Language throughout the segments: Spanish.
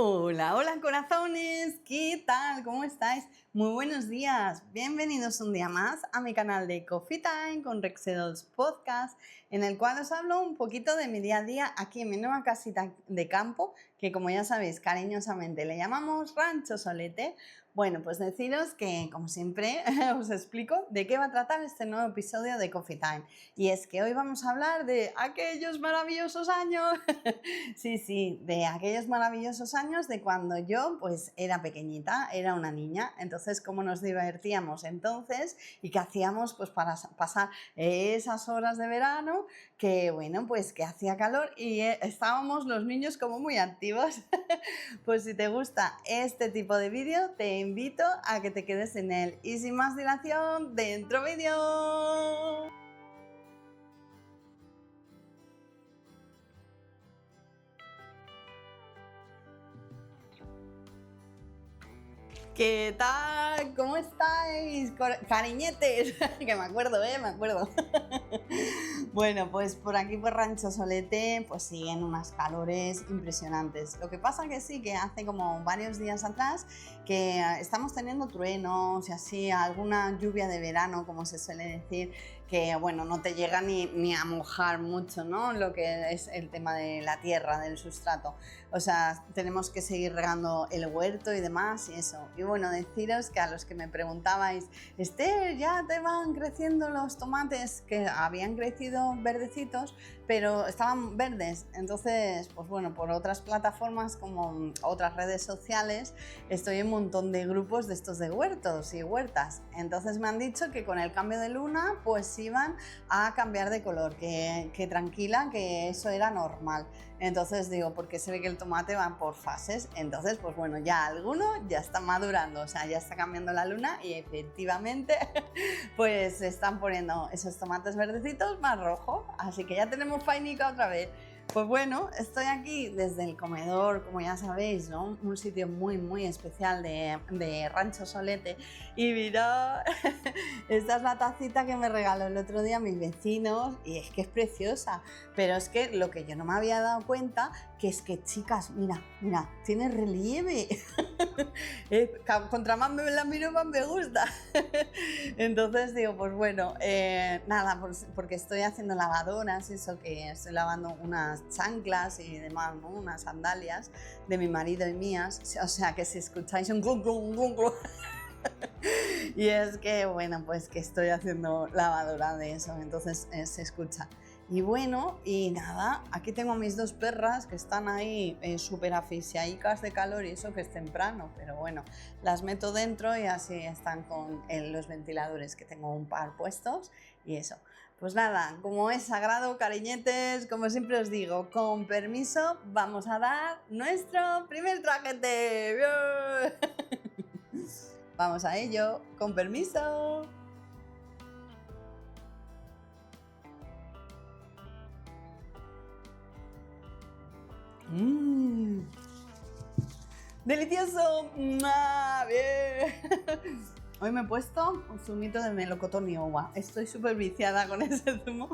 Hola, hola corazones, ¿qué tal? ¿Cómo estáis? Muy buenos días, bienvenidos un día más a mi canal de Coffee Time con Rexedos Podcast, en el cual os hablo un poquito de mi día a día aquí en mi nueva casita de campo, que como ya sabéis cariñosamente le llamamos Rancho Solete. Bueno, pues deciros que como siempre os explico de qué va a tratar este nuevo episodio de Coffee Time. Y es que hoy vamos a hablar de aquellos maravillosos años, sí, de aquellos maravillosos años de cuando yo pues era pequeñita, era una niña, entonces cómo nos divertíamos entonces y qué hacíamos pues para pasar esas horas de verano que bueno pues que hacía calor y estábamos los niños como muy activos. Pues si te gusta este tipo de vídeo te invito a que te quedes en él y sin más dilación, dentro vídeo. ¿Qué tal? ¿Cómo estáis? Cariñetes, que me acuerdo, me acuerdo. Bueno, pues por aquí por Rancho Solete pues siguen unas calores impresionantes. Lo que pasa que sí, que hace como varios días atrás que estamos teniendo truenos y así, alguna lluvia de verano, como se suele decir, que bueno, no te llega ni a mojar mucho, ¿no? Lo que es el tema de la tierra, del sustrato. O sea, tenemos que seguir regando el huerto y demás y eso. Y bueno, deciros que a los que me preguntabais, Esther, ¿ya te van creciendo los tomates? Que habían crecido verdecitos, pero estaban verdes. Entonces, pues bueno, por otras plataformas como otras redes sociales, estoy en un montón de grupos de estos de huertos y huertas. Entonces me han dicho que con el cambio de luna, pues iban a cambiar de color, que tranquila, que eso era normal. Entonces digo, porque se ve que el tomate va por fases. Entonces, pues bueno, ya alguno ya está madurando, o sea, ya está cambiando la luna y efectivamente pues se están poniendo esos tomates verdecitos más rojos. Así que ya tenemos fainica otra vez. Pues bueno, estoy aquí desde el comedor, como ya sabéis, ¿no? Un sitio muy especial de Rancho Solete. Y mirad, esta es la tacita que me regaló el otro día mis vecinos y es que es preciosa. Pero es que lo que yo no me había dado cuenta, que es que, chicas, mira, tiene relieve. Contra más me la miro, más me gusta. Entonces digo, pues bueno, nada, porque estoy haciendo lavadoras, eso que estoy lavando unas chanclas y demás, ¿no? Unas sandalias de mi marido y mías, o sea que si escucháis un glum, glum, glum, glum, y es que, bueno, pues que estoy haciendo lavadora de eso, entonces se escucha. Y bueno, y nada, aquí tengo a mis dos perras que están ahí súper asfixiaicas de calor y eso que es temprano, pero bueno, las meto dentro y así están con los ventiladores, que tengo un par puestos y eso. Pues nada, como es sagrado, cariñetes, como siempre os digo, con permiso, vamos a dar nuestro primer traquete. Vamos a ello, con permiso. Mmm, delicioso. Bien. Hoy me he puesto un zumito de melocotón y uva. Estoy súper viciada con ese zumo.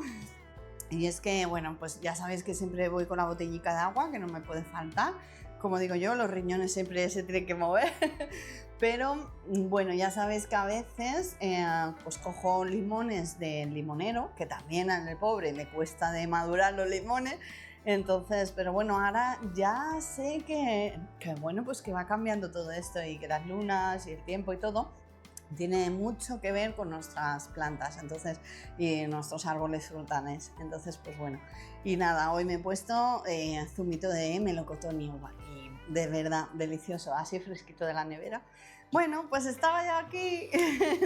Y es que, bueno, pues ya sabéis que siempre voy con la botellica de agua, que no me puede faltar. Como digo yo, los riñones siempre se tienen que mover. Pero bueno, ya sabéis que a veces pues cojo limones del limonero, que también al pobre le cuesta de madurar los limones. Entonces, pero bueno, ahora ya sé que bueno, pues que va cambiando todo esto y que las lunas y el tiempo y todo tiene mucho que ver con nuestras plantas, entonces, y nuestros árboles frutales. Entonces, pues bueno, y nada, hoy me he puesto zumito de melocotón y uva y de verdad delicioso, así fresquito de la nevera. Bueno, pues estaba yo aquí,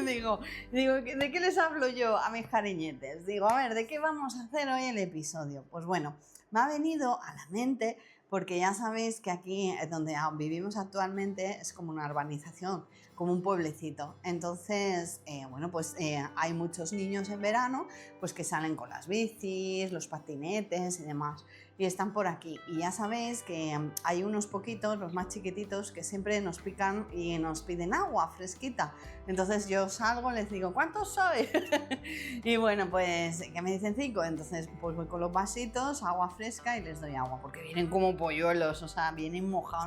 digo, ¿de qué les hablo yo a mis cariñetes? Digo, a ver, ¿de qué vamos a hacer hoy el episodio? Pues bueno, me ha venido a la mente porque ya sabéis que aquí donde vivimos actualmente es como una urbanización, como un pueblecito. Entonces, bueno, pues hay muchos niños en verano pues que salen con las bicis, los patinetes y demás. y están por aquí. Y ya sabéis que hay unos poquitos, los más chiquititos, que siempre nos pican y nos piden agua fresquita. Entonces yo salgo, les digo, ¿cuántos sois? Y bueno, pues que me dicen 5, entonces pues voy con los vasitos, agua fresca y les doy agua, porque vienen como polluelos, o sea, vienen mojados.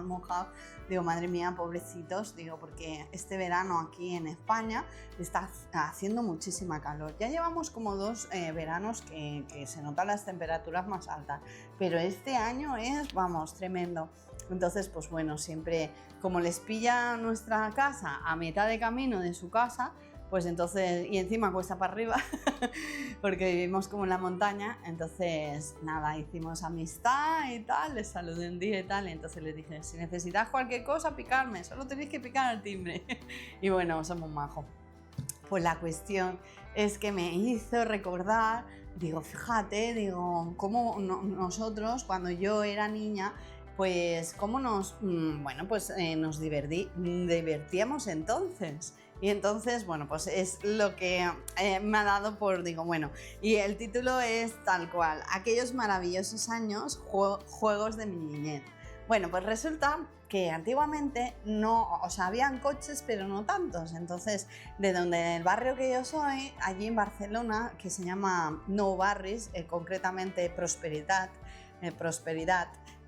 Digo, madre mía, pobrecitos, digo, porque este verano aquí en España está haciendo muchísima calor. Ya llevamos como 2 veranos que se notan las temperaturas más altas, pero este año es, vamos, tremendo. Entonces, pues bueno, siempre como les pilla nuestra casa a mitad de camino de su casa, pues entonces, y encima cuesta para arriba, porque vivimos como en la montaña, entonces nada, hicimos amistad y tal, les saludé un día y tal, y entonces les dije, si necesitas cualquier cosa, picarme, solo tenéis que picar al timbre. Y bueno, somos majos. Pues la cuestión es que me hizo recordar, digo, fíjate, digo, cómo nosotros, cuando yo era niña, pues cómo nos divertíamos entonces. Y entonces, bueno, pues es lo que me ha dado por, digo, bueno, y el título es tal cual, aquellos maravillosos años, juegos de mi niñez. Bueno, pues resulta que antiguamente no, o sea, habían coches, pero no tantos. Entonces, del barrio que yo soy, allí en Barcelona, que se llama Nou Barris, concretamente Prosperidad,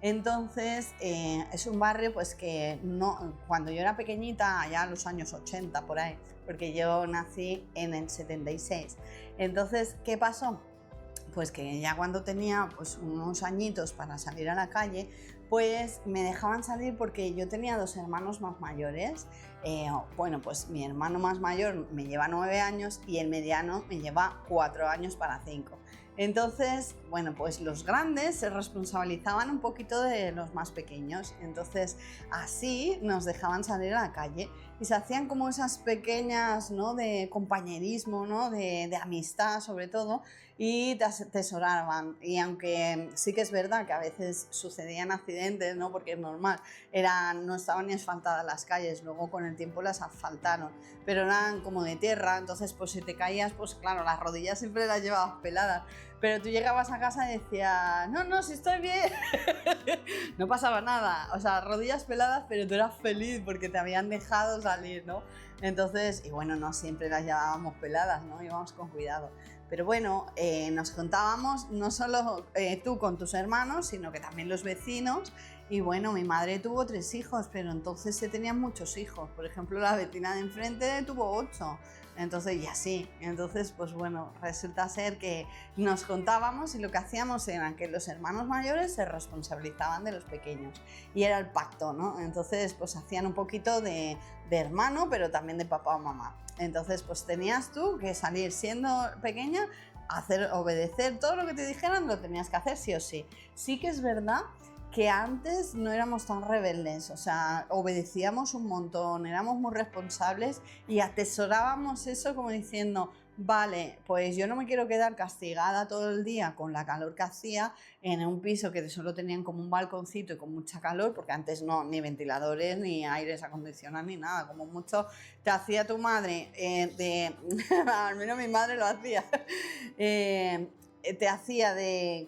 entonces es un barrio pues que no, cuando yo era pequeñita, allá en los años 80 por ahí, porque yo nací en el 76. Entonces, ¿qué pasó? Pues que ya cuando tenía pues unos añitos para salir a la calle, pues me dejaban salir porque yo tenía 2 hermanos más mayores. Bueno, pues mi hermano más mayor me lleva 9 años y el mediano me lleva 4 años para 5. Entonces, bueno, pues los grandes se responsabilizaban un poquito de los más pequeños, entonces así nos dejaban salir a la calle y se hacían como esas pequeñas, ¿no?, de compañerismo, ¿no?, de amistad sobre todo, y te atesoraban. Y aunque sí que es verdad que a veces sucedían accidentes, ¿no?, porque es normal, no estaban ni asfaltadas las calles, luego con el tiempo las asfaltaron, pero eran como de tierra, entonces pues si te caías, pues claro, las rodillas siempre las llevabas peladas, pero tú llegabas a casa y decías, no, si estoy bien, no pasaba nada, o sea, rodillas peladas, pero tú eras feliz porque te habían dejado salir, ¿no? Entonces, y bueno, no siempre las llevábamos peladas, ¿no? Íbamos con cuidado. Pero bueno, nos contábamos no solo tú con tus hermanos, sino que también los vecinos. Y bueno, mi madre tuvo 3 hijos, pero entonces se tenían muchos hijos. Por ejemplo, la vecina de enfrente tuvo 8. Entonces, y así. Entonces, pues bueno, resulta ser que nos contábamos y lo que hacíamos era que los hermanos mayores se responsabilizaban de los pequeños. Y era el pacto, ¿no? Entonces, pues hacían un poquito de hermano, pero también de papá o mamá. Entonces, pues tenías tú que salir siendo pequeña, obedecer todo lo que te dijeran, lo tenías que hacer sí o sí. Sí que es verdad que antes no éramos tan rebeldes, o sea, obedecíamos un montón, éramos muy responsables y atesorábamos eso como diciendo, vale, pues yo no me quiero quedar castigada todo el día con la calor que hacía en un piso que solo tenían como un balconcito y con mucha calor, porque antes no, ni ventiladores, ni aires acondicionados, ni nada, como mucho te hacía tu madre, al menos mi madre lo hacía, te hacía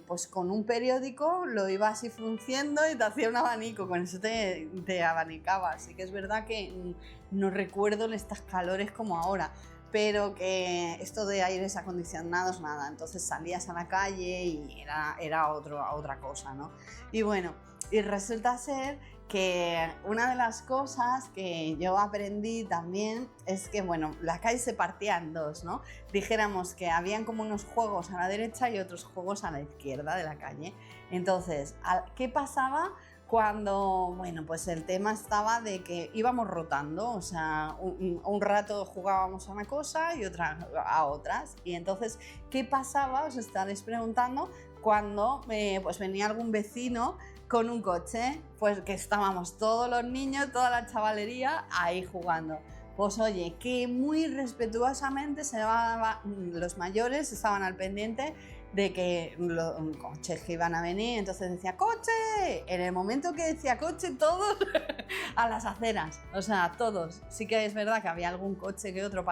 pues con un periódico, lo iba así frunciendo y te hacía un abanico, con eso te abanicaba. Así que es verdad que no recuerdo estas calores como ahora, pero que esto de aires acondicionados, nada, entonces salías a la calle y era otra cosa, ¿no? Y bueno, y resulta ser que una de las cosas que yo aprendí también es que, bueno, la calle se partía en 2, ¿no? Dijéramos que habían como unos juegos a la derecha y otros juegos a la izquierda de la calle. Entonces, ¿qué pasaba cuando, bueno, pues el tema estaba de que íbamos rotando? O sea, un rato jugábamos a una cosa y otra a otras. Y entonces, ¿qué pasaba? Os estaréis preguntando, cuando pues venía algún vecino con un coche, pues que estábamos todos los niños, toda la chavalería ahí jugando. Pues oye, que muy respetuosamente los mayores estaban al pendiente de que los coches que iban a venir, entonces decía ¡coche! En el momento que decía coche, todos a las aceras, o sea, todos. Sí que es verdad que había algún coche que otro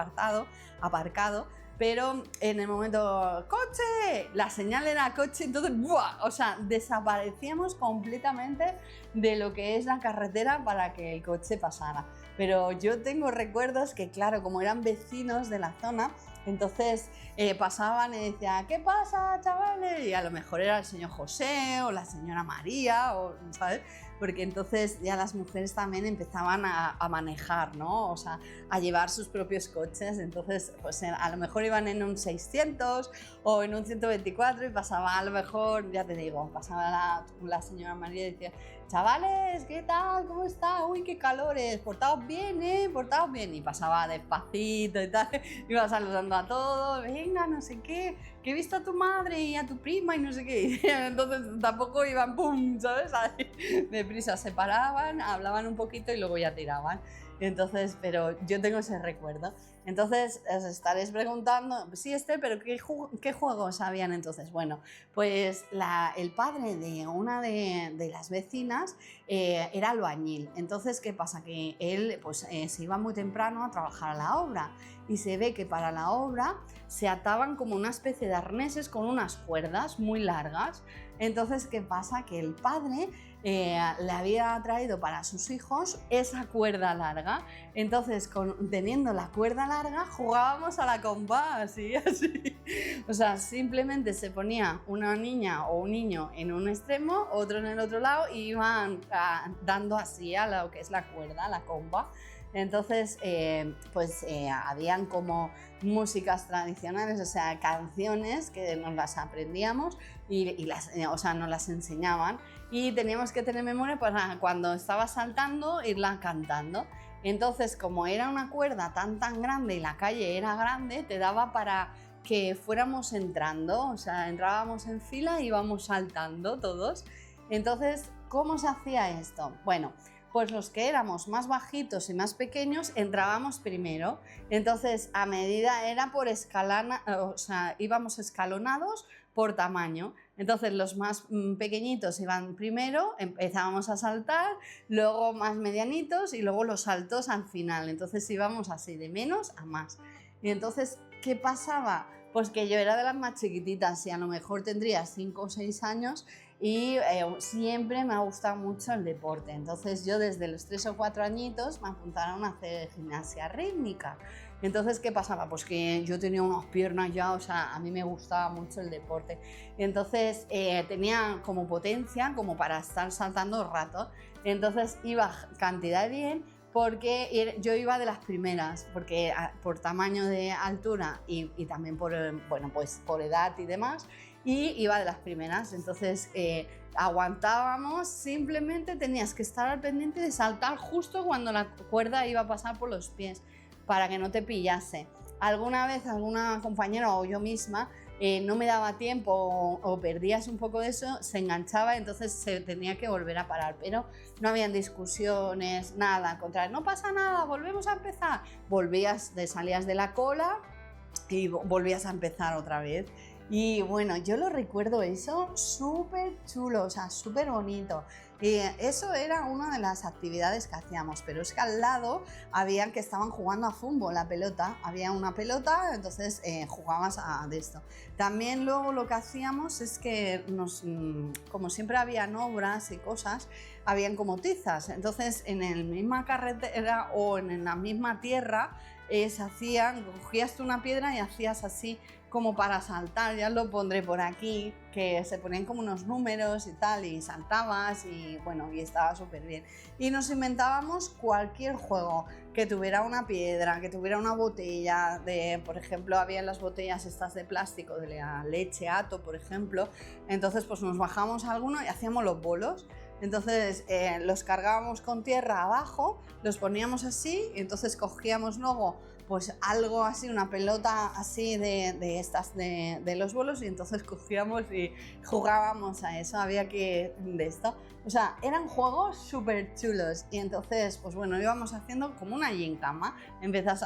aparcado, pero en el momento ¡coche!, la señal era coche, entonces ¡buah! O sea, desaparecíamos completamente de lo que es la carretera para que el coche pasara. Pero yo tengo recuerdos que, claro, como eran vecinos de la zona, entonces pasaban y decían, ¿qué pasa, chavales? Y a lo mejor era el señor José o la señora María, o, ¿sabes? Porque entonces ya las mujeres también empezaban a manejar, ¿no? O sea, a llevar sus propios coches. Entonces, pues a lo mejor iban en un 600 o en un 124 y pasaba, a lo mejor, ya te digo, pasaba la señora María y decía, chavales, ¿qué tal? ¿Cómo está? Uy, qué calores, portaos bien, portaos bien. Y pasaba despacito y tal, iba saludando a todos, venga, no sé qué, que he visto a tu madre y a tu prima y no sé qué. Entonces tampoco iban, pum, ¿sabes? Deprisa, se paraban, hablaban un poquito y luego ya tiraban. Entonces, pero yo tengo ese recuerdo. Entonces os estaréis preguntando, sí, Esther, pero ¿qué juegos habían entonces? Bueno, pues el padre de una de las vecinas era albañil. Entonces, ¿qué pasa? Que él pues, se iba muy temprano a trabajar a la obra y se ve que para la obra se ataban como una especie de arneses con unas cuerdas muy largas. Entonces, ¿qué pasa? Que el padre le había traído para sus hijos esa cuerda larga. Entonces, teniendo la cuerda larga, jugábamos a la comba, así. O sea, simplemente se ponía una niña o un niño en un extremo, otro en el otro lado, y iban dando así a lo que es la cuerda, la comba. Entonces, habían como músicas tradicionales, o sea, canciones que nos las aprendíamos y nos las enseñaban y teníamos que tener memoria para cuando estaba saltando irla cantando. Entonces, como era una cuerda tan grande y la calle era grande, te daba para que fuéramos entrando, o sea, entrábamos en fila y íbamos saltando todos. Entonces, ¿cómo se hacía esto? Bueno, pues los que éramos más bajitos y más pequeños entrábamos primero. Entonces, a medida era por o sea, íbamos escalonados por tamaño. Entonces, los más pequeñitos iban primero, empezábamos a saltar, luego más medianitos y luego los saltos al final. Entonces, íbamos así de menos a más. Y entonces, ¿qué pasaba? Pues que yo era de las más chiquititas y a lo mejor tendría 5 o 6 años y siempre me ha gustado mucho el deporte. Entonces yo desde los 3 o 4 añitos me apuntaron a hacer gimnasia rítmica. Entonces, ¿qué pasaba? Pues que yo tenía unas piernas ya, o sea, a mí me gustaba mucho el deporte. Entonces tenía como potencia como para estar saltando rato. Entonces iba cantidad bien, porque yo iba de las primeras, porque por tamaño de altura y también por edad y demás, y iba de las primeras. Entonces aguantábamos, simplemente tenías que estar al pendiente de saltar justo cuando la cuerda iba a pasar por los pies para que no te pillase. Alguna vez alguna compañera o yo misma no me daba tiempo o perdías un poco de eso, se enganchaba, entonces se tenía que volver a parar, pero no habían discusiones, nada, al contrario, no pasa nada, volvemos a empezar, salías de la cola y volvías a empezar otra vez. Y bueno, yo lo recuerdo eso súper chulo, o sea, súper bonito. Y eso era una de las actividades que hacíamos, pero es que al lado habían que estaban jugando a fútbol, la pelota. Había una pelota, entonces jugabas de esto. También luego lo que hacíamos es que como siempre habían obras y cosas, habían como tizas. Entonces en la misma carretera o en la misma tierra cogías tú una piedra y hacías así como para saltar, ya lo pondré por aquí, que se ponían como unos números y tal, y saltabas y bueno, y estaba súper bien. Y nos inventábamos cualquier juego que tuviera una piedra, que tuviera una botella, por ejemplo, había las botellas estas de plástico de la leche Ato, por ejemplo, entonces pues nos bajamos alguno y hacíamos los bolos. Entonces los cargábamos con tierra abajo, los poníamos así y entonces cogíamos luego pues algo así, una pelota así de estas de los bolos y entonces cogíamos y jugábamos a eso, había que de esto. O sea, eran juegos súper chulos y entonces, pues bueno, íbamos haciendo como una gincama.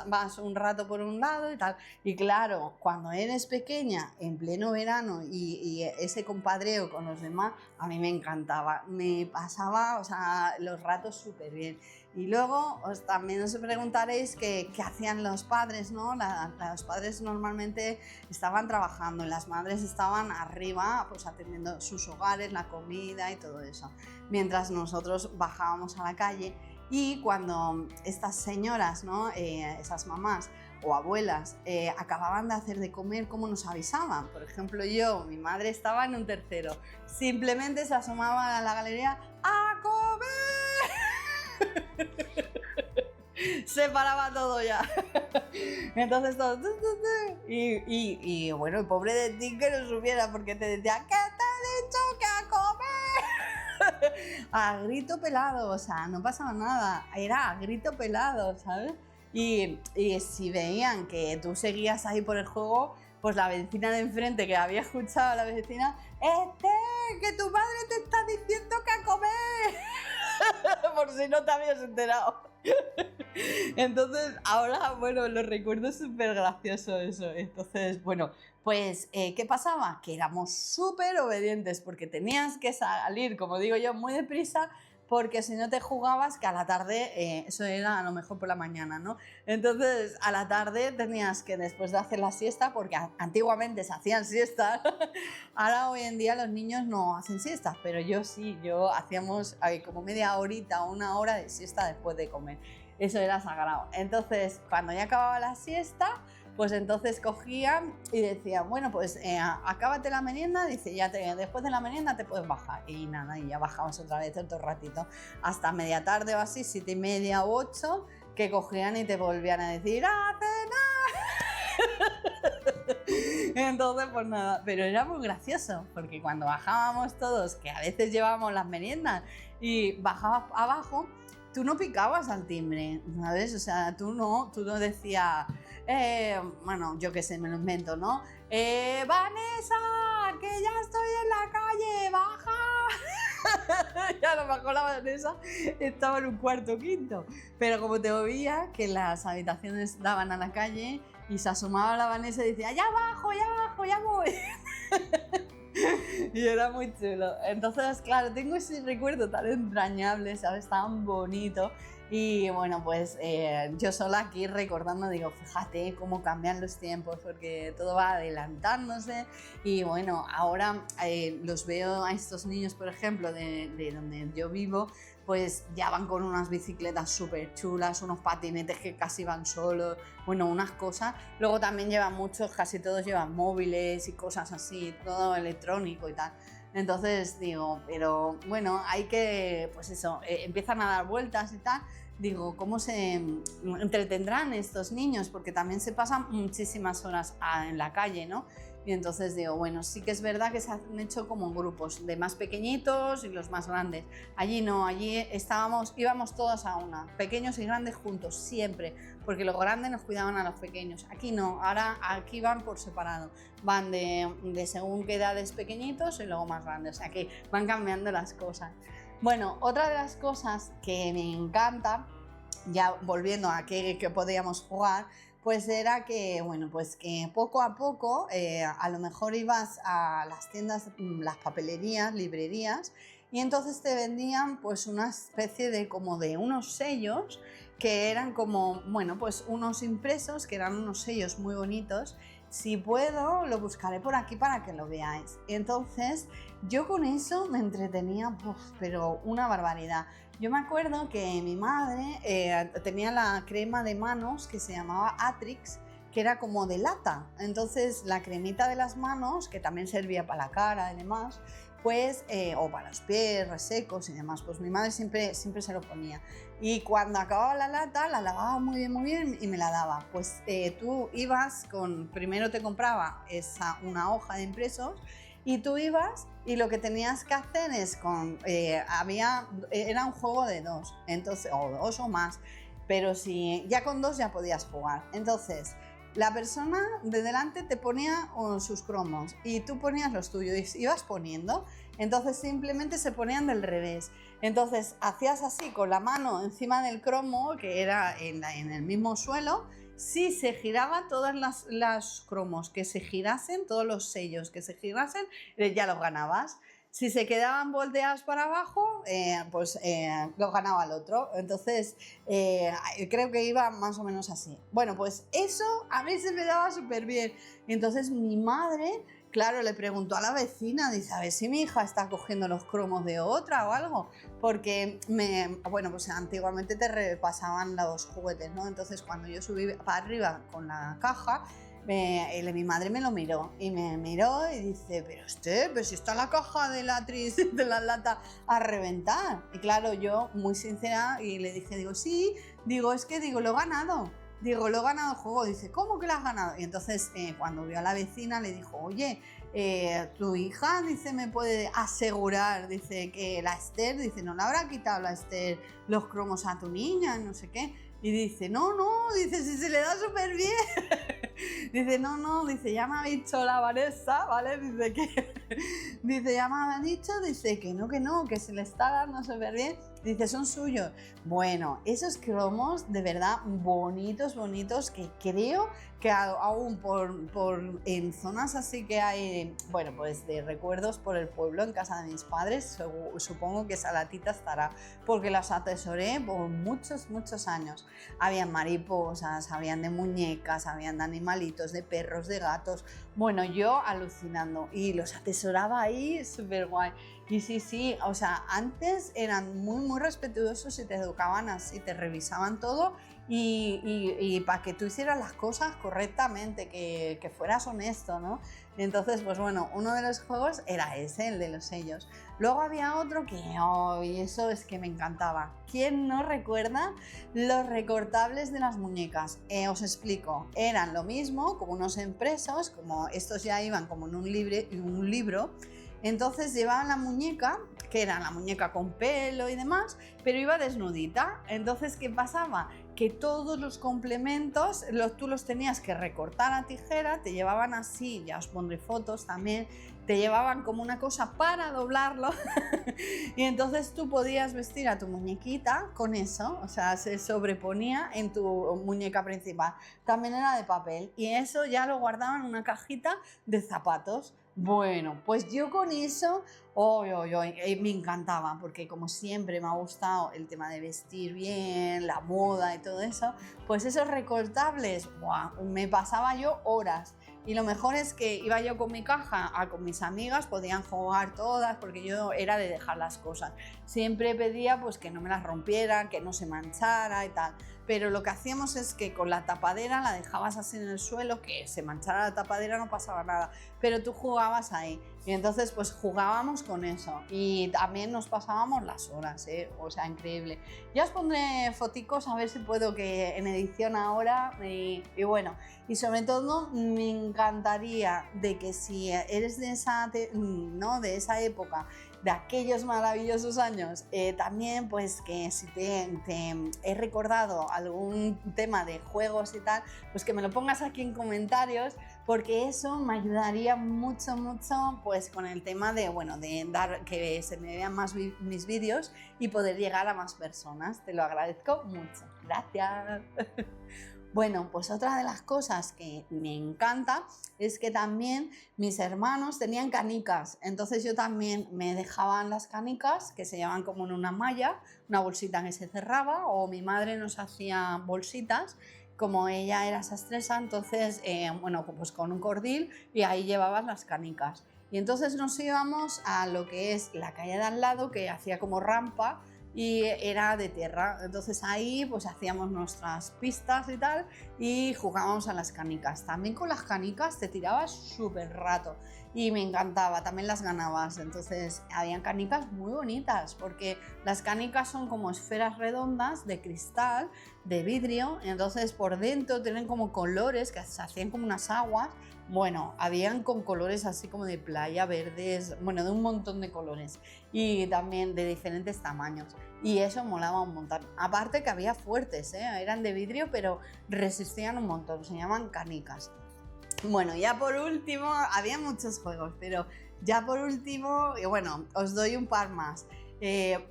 Vas un rato por un lado y tal. Y claro, cuando eres pequeña, en pleno verano y ese compadreo con los demás, a mí me encantaba. Me pasaba, o sea, los ratos súper bien. Y luego también os preguntaréis qué hacían los padres, ¿no? Los padres normalmente estaban trabajando y las madres estaban arriba, pues atendiendo sus hogares, la comida y todo eso, mientras nosotros bajábamos a la calle. Y cuando estas señoras, ¿no? Esas mamás o abuelas acababan de hacer de comer, ¿cómo nos avisaban? Por ejemplo, mi madre estaba en un tercero, simplemente se asomaba a la galería ¡a comer! Se paraba todo ya. Entonces todo. Y bueno, el pobre de ti que no supiera, porque te decía, ¿qué te he dicho que a comer? A grito pelado, o sea, no pasaba nada, era a grito pelado, ¿sabes? Y si veían que tú seguías ahí por el juego, pues la vecina de enfrente que había escuchado a la vecina, que tu madre te está diciendo que a comer, por si no te habías enterado. Entonces, ahora, bueno, lo recuerdo súper gracioso eso. Entonces, bueno, pues, ¿qué pasaba? Que éramos súper obedientes porque tenías que salir, como digo yo, muy deprisa, porque si no te jugabas que a la tarde, eso era a lo mejor por la mañana, ¿no? Entonces, a la tarde tenías que, después de hacer la siesta, porque antiguamente se hacían siestas, ahora hoy en día los niños no hacen siestas, pero yo sí, hacíamos como media horita o una hora de siesta después de comer. Eso era sagrado. Entonces, cuando ya acababa la siesta, pues entonces cogían y decían, bueno, pues acábate la merienda, dice, después de la merienda te puedes bajar. Y nada, y ya bajamos otra vez otro ratito, hasta media tarde o así, 7:30 u 8, que cogían y te volvían a decir, ¡a cenar! Entonces, pues nada, pero era muy gracioso, porque cuando bajábamos todos, que a veces llevábamos las meriendas y bajabas abajo, tú no picabas al timbre, ¿sabes? O sea, tú no decías, bueno, yo qué sé, me lo invento, ¿no? Vanessa, que ya estoy en la calle, baja. Y a lo mejor la Vanessa estaba en un cuarto o quinto, pero como te oía que las habitaciones daban a la calle y se asomaba la Vanessa y decía, ya bajo, ya voy. Y era muy chulo. Entonces, claro, tengo ese recuerdo tan entrañable, ¿sabes? Tan bonito. Y bueno, pues yo sola aquí recordando, digo, fíjate cómo cambian los tiempos, porque todo va adelantándose. Y bueno, ahora los veo a estos niños, por ejemplo, de donde yo vivo, pues ya van con unas bicicletas súper chulas, unos patinetes que casi van solos, bueno, unas cosas. Luego también llevan muchos, casi todos llevan móviles y cosas así, todo electrónico y tal. Entonces digo, pero bueno, hay que, pues eso, empiezan a dar vueltas y tal. Digo, ¿cómo se entretendrán estos niños? Porque también se pasan muchísimas horas en la calle, ¿no? Y entonces digo, bueno, sí que es verdad que se han hecho como grupos de más pequeñitos y los más grandes. Allí no, allí íbamos todos a una, pequeños y grandes juntos, siempre, porque los grandes nos cuidaban a los pequeños. Aquí no, ahora aquí van por separado, van de según qué edades pequeñitos y luego más grandes, o sea que van cambiando las cosas. Bueno, otra de las cosas que me encanta, ya volviendo a qué podíamos jugar, pues era que, bueno, pues que poco a poco a lo mejor ibas a las tiendas, las papelerías, librerías, y entonces te vendían pues una especie de como de unos sellos que eran como, bueno, pues unos impresos, que eran unos sellos muy bonitos. Si puedo, lo buscaré por aquí para que lo veáis. Entonces, yo con eso me entretenía, pero una barbaridad. Yo me acuerdo que mi madre tenía la crema de manos que se llamaba Atrix, que era como de lata. Entonces, la cremita de las manos, que también servía para la cara y demás, pues, o para los pies resecos y demás, pues mi madre siempre se lo ponía. Y cuando acababa la lata, la lavaba muy bien y me la daba. Pues tú ibas primero te compraba una hoja de impresos y tú ibas y lo que tenías que hacer es era un juego de dos, entonces, o dos o más, pero ya con dos ya podías jugar. Entonces, la persona de delante te ponía sus cromos y tú ponías los tuyos y ibas poniendo, entonces simplemente se ponían del revés. Entonces hacías así con la mano encima del cromo, que era en el mismo suelo. Si se giraba todas las cromos que se girasen, todos los sellos que se girasen, ya los ganabas. si se quedaban volteadas para abajo, pues lo ganaba el otro. Entonces, creo que iba más o menos así. Bueno, pues eso a mí se me daba súper bien. Y entonces mi madre, claro, le preguntó a la vecina, dice, a ver si mi hija está cogiendo los cromos de otra o algo, porque bueno, pues antiguamente te repasaban los juguetes, ¿no? Entonces cuando yo subí para arriba con la caja, mi madre me lo miró y me miró y dice, pero si está la caja de la de la lata a reventar. Y claro, yo muy sincera y le dije, digo, sí, digo, es que digo, lo he ganado. Digo, lo he ganado el juego. Dice, ¿cómo que lo has ganado? Y entonces cuando vio a la vecina le dijo, oye, tu hija, dice, me puede asegurar, dice, que la Esther, dice, no le habrá quitado la Esther los cromos a tu niña, no sé qué. Y dice, no, dice, si se le da súper bien. Dice, no, dice, ya me ha dicho la Vanessa, ¿vale? Dice que, dice, ya me ha dicho, dice que no, que se le está dando súper bien. Dice, son suyos. Bueno, esos cromos de verdad bonitos, que creo que aún en zonas así que hay, bueno, pues de recuerdos por el pueblo, en casa de mis padres, supongo que esa latita estará, porque las atesoré por muchos años. Habían mariposas, habían de muñecas, habían de animalitos, de perros, de gatos. Bueno, yo alucinando y los atesoraba ahí, súper guay. Y sí, o sea, antes eran muy respetuosos y te educaban así, te revisaban todo y para que tú hicieras las cosas correctamente, que fueras honesto, ¿no? Entonces, pues bueno, uno de los juegos era ese, el de los sellos. Luego había otro que, y eso es que me encantaba. ¿Quién no recuerda los recortables de las muñecas? Os explico, eran lo mismo, como unos impresos, como estos ya iban como en un libro. Entonces llevaban la muñeca, que era la muñeca con pelo y demás, pero iba desnudita. Entonces, ¿qué pasaba? Que todos los complementos tú los tenías que recortar a tijera, te llevaban así, ya os pondré fotos también, te llevaban como una cosa para doblarlo y entonces tú podías vestir a tu muñequita con eso, o sea, se sobreponía en tu muñeca principal. También era de papel y eso ya lo guardaban en una cajita de zapatos. Bueno, pues yo con eso, me encantaba, porque como siempre me ha gustado el tema de vestir bien, la moda y todo eso, pues esos recortables, me pasaba yo horas. Y lo mejor es que iba yo con mi caja, con mis amigas, podían jugar todas, porque yo era de dejar las cosas. Siempre pedía pues que no me las rompieran, que no se manchara y tal. Pero lo que hacíamos es que con la tapadera la dejabas así en el suelo, que se manchara la tapadera no pasaba nada, pero tú jugabas ahí. Y entonces pues jugábamos con eso y también nos pasábamos las horas, o sea, increíble. Ya os pondré foticos a ver si puedo, que en edición ahora, y bueno, y sobre todo me encantaría de que si eres de esa época, de aquellos maravillosos años, también pues que si te he recordado algún tema de juegos y tal, pues que me lo pongas aquí en comentarios, porque eso me ayudaría mucho pues con el tema de, bueno, de dar que se me vean más mis vídeos y poder llegar a más personas. Te lo agradezco mucho. Gracias. Bueno, pues otra de las cosas que me encanta es que también mis hermanos tenían canicas, entonces yo también me dejaban las canicas, que se llevaban como en una malla, una bolsita que se cerraba, o mi madre nos hacía bolsitas, como ella era sastresa, entonces, bueno, pues con un cordil, y ahí llevaban las canicas. Y entonces nos íbamos a lo que es la calle de al lado, que hacía como rampa, y era de tierra, entonces ahí pues hacíamos nuestras pistas y tal y jugábamos a las canicas. También con las canicas te tirabas súper rato y me encantaba, también las ganabas. Entonces habían canicas muy bonitas, porque las canicas son como esferas redondas de cristal, de vidrio, y entonces por dentro tienen como colores que se hacían como unas aguas. Bueno, habían con colores así como de playa, verdes, bueno, de un montón de colores y también de diferentes tamaños, y eso molaba un montón. Aparte que había fuertes, eran de vidrio pero resistían un montón, se llaman canicas. Bueno, ya por último, había muchos juegos, pero ya por último, y bueno, os doy un par más.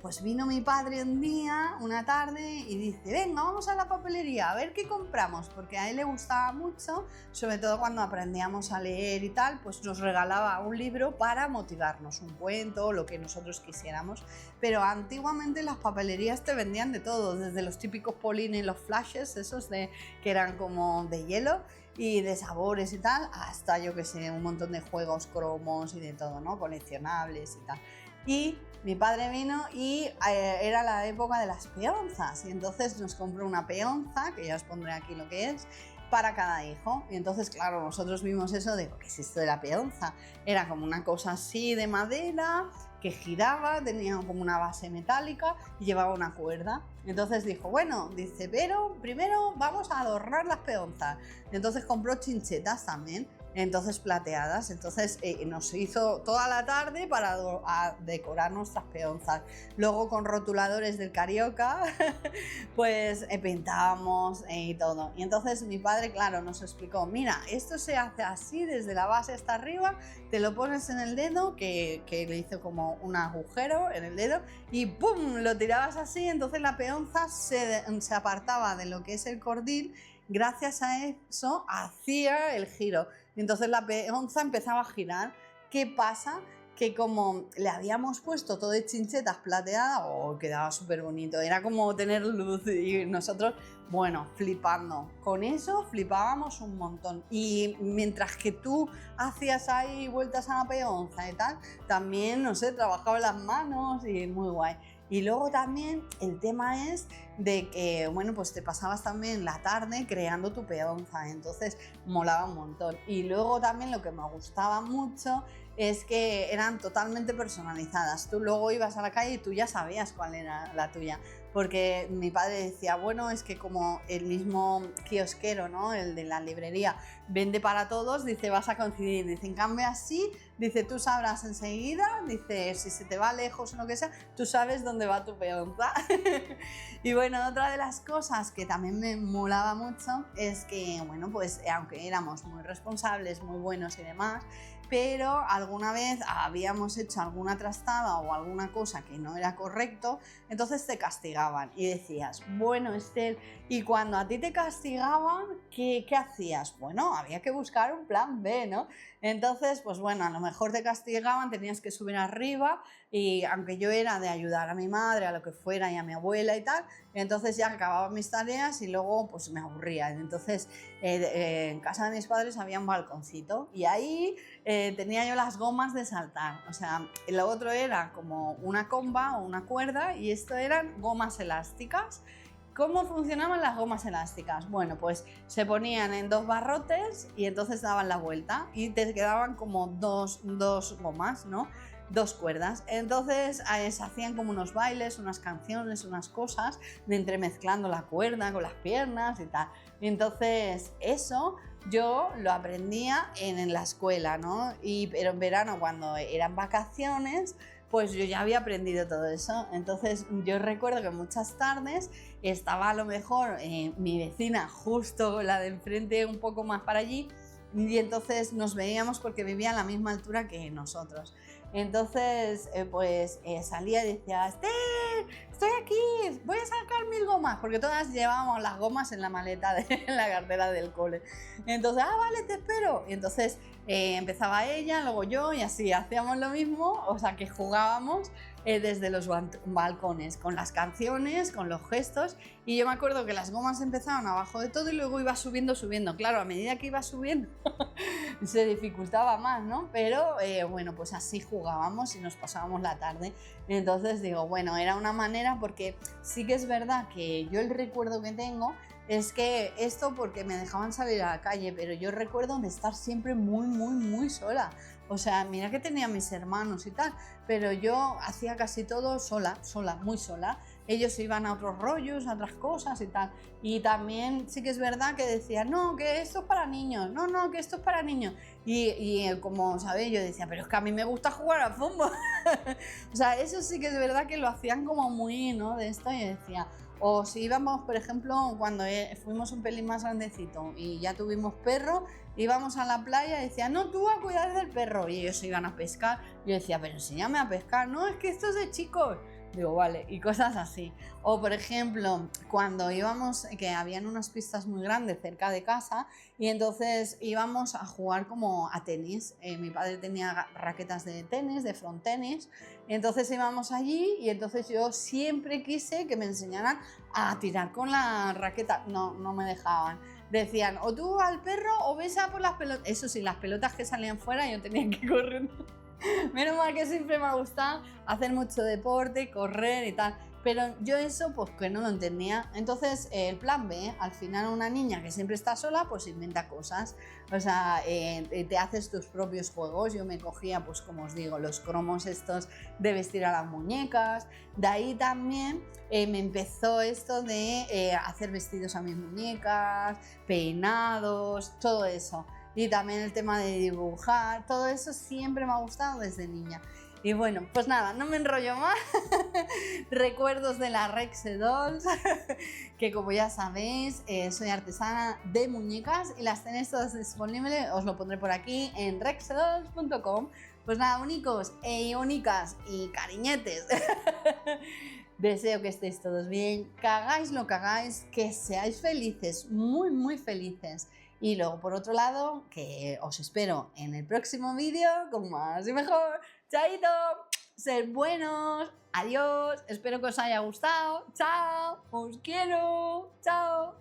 pues vino mi padre un día, una tarde, y dice, venga, vamos a la papelería, a ver qué compramos, porque a él le gustaba mucho, sobre todo cuando aprendíamos a leer y tal, pues nos regalaba un libro para motivarnos, un cuento, lo que nosotros quisiéramos. Pero antiguamente las papelerías te vendían de todo, desde los típicos polines, los flashes, esos que eran como de hielo, y de sabores y tal, hasta yo que sé, un montón de juegos, cromos y de todo, ¿no? Coleccionables y tal. Y mi padre vino y era la época de las peonzas, y entonces nos compró una peonza, que ya os pondré aquí lo que es, para cada hijo. Y entonces, claro, nosotros vimos eso de, ¿qué es esto de la peonza? Era como una cosa así de madera que giraba, tenía como una base metálica y llevaba una cuerda. Entonces dijo, bueno, dice, pero primero vamos a adornar las peonzas. Entonces compró chinchetas también, entonces plateadas. Entonces nos hizo toda la tarde para decorar nuestras peonzas. Luego con rotuladores del Carioca pues pintábamos y todo. Y entonces mi padre, claro, nos explicó, mira, esto se hace así desde la base hasta arriba, te lo pones en el dedo, que le hizo como un agujero en el dedo, y ¡pum!, lo tirabas así, entonces la peonza se apartaba de lo que es el cordil. Gracias a eso hacía el giro, entonces la peonza empezaba a girar. ¿Qué pasa? Que como le habíamos puesto todo de chinchetas plateadas, quedaba súper bonito, era como tener luz, y nosotros, bueno, flipando. Con eso flipábamos un montón. Y mientras que tú hacías ahí vueltas a la peonza y tal, también, no sé, trabajaba las manos y muy guay. Y luego también el tema es de que, bueno, pues te pasabas también la tarde creando tu peonza, entonces molaba un montón. Y luego también lo que me gustaba mucho es que eran totalmente personalizadas. Tú luego ibas a la calle y tú ya sabías cuál era la tuya, porque mi padre decía, bueno, es que como el mismo kiosquero, ¿no?, el de la librería, vende para todos, dice, vas a coincidir. Dice, en cambio así, dice, tú sabrás enseguida, dice, si se te va lejos o lo que sea, tú sabes dónde va tu peonza. Y bueno, otra de las cosas que también me molaba mucho es que, bueno, pues aunque éramos muy responsables, muy buenos y demás, pero alguna vez habíamos hecho alguna trastada o alguna cosa que no era correcto, entonces te castigaban y decías, bueno, Esther, y cuando a ti te castigaban, ¿qué hacías? Bueno, había que buscar un plan B, ¿no? Entonces, pues bueno, a lo mejor te castigaban, tenías que subir arriba, y aunque yo era de ayudar a mi madre, a lo que fuera, y a mi abuela y tal, entonces ya acababa mis tareas y luego pues me aburría. Entonces en casa de mis padres había un balconcito y ahí tenía yo las gomas de saltar. O sea, lo otro era como una comba o una cuerda, y esto eran gomas elásticas. ¿Cómo funcionaban las gomas elásticas? Bueno, pues se ponían en dos barrotes y entonces daban la vuelta y te quedaban como dos gomas, ¿no? Dos cuerdas. Entonces se hacían como unos bailes, unas canciones, unas cosas, de entremezclando la cuerda con las piernas y tal. Entonces eso yo lo aprendía en la escuela, ¿no? Pero en verano, cuando eran vacaciones, pues yo ya había aprendido todo eso. Entonces yo recuerdo que muchas tardes estaba a lo mejor mi vecina, justo la de enfrente, un poco más para allí, y entonces nos veíamos porque vivía a la misma altura que nosotros. Entonces salía y decía, Esther, estoy aquí, voy a sacar 1000 gomas, porque todas llevábamos las gomas en la maleta en la cartera del cole. Entonces, vale, te espero. Y entonces empezaba ella, luego yo, y así hacíamos lo mismo, o sea que jugábamos desde los balcones, con las canciones, con los gestos. Y yo me acuerdo que las gomas empezaban abajo de todo y luego iba subiendo. Claro, a medida que iba subiendo se dificultaba más, ¿no? Pero bueno, pues así jugábamos y nos pasábamos la tarde. Entonces digo, bueno, era una manera, porque sí que es verdad que yo el recuerdo que tengo es que esto porque me dejaban salir a la calle, pero yo recuerdo de estar siempre muy sola. O sea, mira que tenía mis hermanos y tal, pero yo hacía casi todo sola, muy sola. Ellos iban a otros rollos, a otras cosas y tal. Y también sí que es verdad que decían, no, que esto es para niños, no, que esto es para niños. Y como sabéis, yo decía, pero es que a mí me gusta jugar al fútbol. O sea, eso sí que es verdad que lo hacían como muy, ¿no?, de esto. Y decía, o si íbamos, por ejemplo, cuando fuimos un pelín más grandecito y ya tuvimos perro, íbamos a la playa y decía, no, tú a cuidar del perro, y ellos se iban a pescar. Yo decía, pero enséñame a pescar. No, es que esto es de chicos. Digo, vale, y cosas así. O por ejemplo, cuando íbamos, que habían unas pistas muy grandes cerca de casa y entonces íbamos a jugar como a tenis. Mi padre tenía raquetas de tenis, de frontenis, y entonces íbamos allí y entonces yo siempre quise que me enseñaran a tirar con la raqueta. No, no me dejaban. Decían, o tú al perro o ves a por las pelotas. Eso sí, las pelotas que salían fuera yo tenía que correr. Menos mal que siempre me ha gustado hacer mucho deporte, correr y tal. Pero yo eso pues que no lo entendía. Entonces el plan B, al final una niña que siempre está sola pues inventa cosas. O sea, te haces tus propios juegos. Yo me cogía pues como os digo los cromos estos de vestir a las muñecas. De ahí también me empezó esto de hacer vestidos a mis muñecas, peinados, todo eso. Y también el tema de dibujar, todo eso siempre me ha gustado desde niña. Y bueno, pues nada, no me enrollo más. Recuerdos de la Rexe Dolls, que como ya sabéis, soy artesana de muñecas y las tenéis todas disponibles, os lo pondré por aquí en rexedolls.com. Pues nada, únicos y únicas y cariñetes. Deseo que estéis todos bien, que hagáis lo que hagáis, que seáis felices, muy, muy felices. Y luego, por otro lado, que os espero en el próximo vídeo con más y mejor. ¡Chaito! ¡Ser buenos! ¡Adiós! Espero que os haya gustado. ¡Chao! ¡Os quiero! ¡Chao!